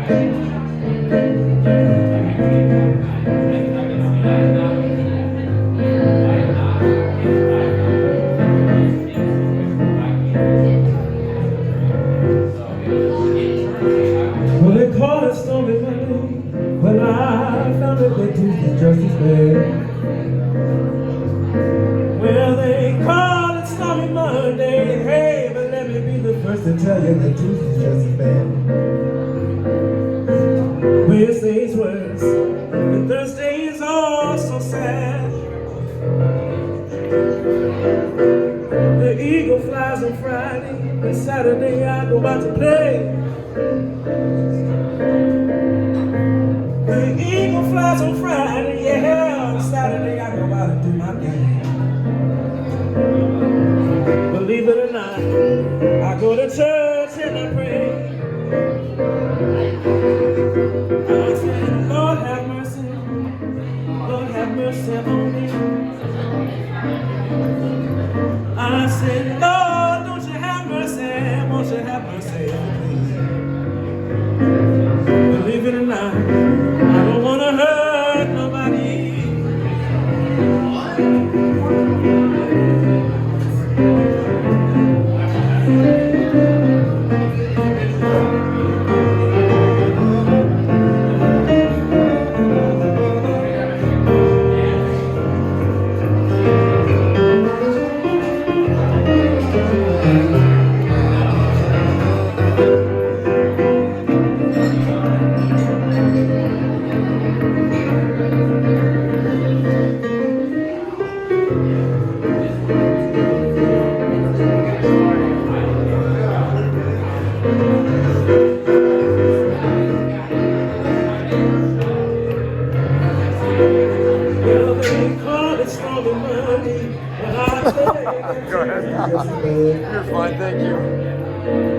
Well, they call it Stormy Monday, but I found it that Tuesday's just as bad. Well, they call it Stormy Monday, hey, but let me be the first to tell you that Tuesday's just as bad. Wednesday's worse, and Thursday is also sad. The eagle flies on Friday, and Saturday I go out to play. The eagle flies on Friday, yeah, and Saturday I go out and do my thing. Believe it or not, I go to church and I pray. I said, Lord have mercy on me. I said, Lord, don't you have mercy, won't you have mercy on me? Believe it or not, I don't want to hurt nobody. Go ahead. You're fine, thank you.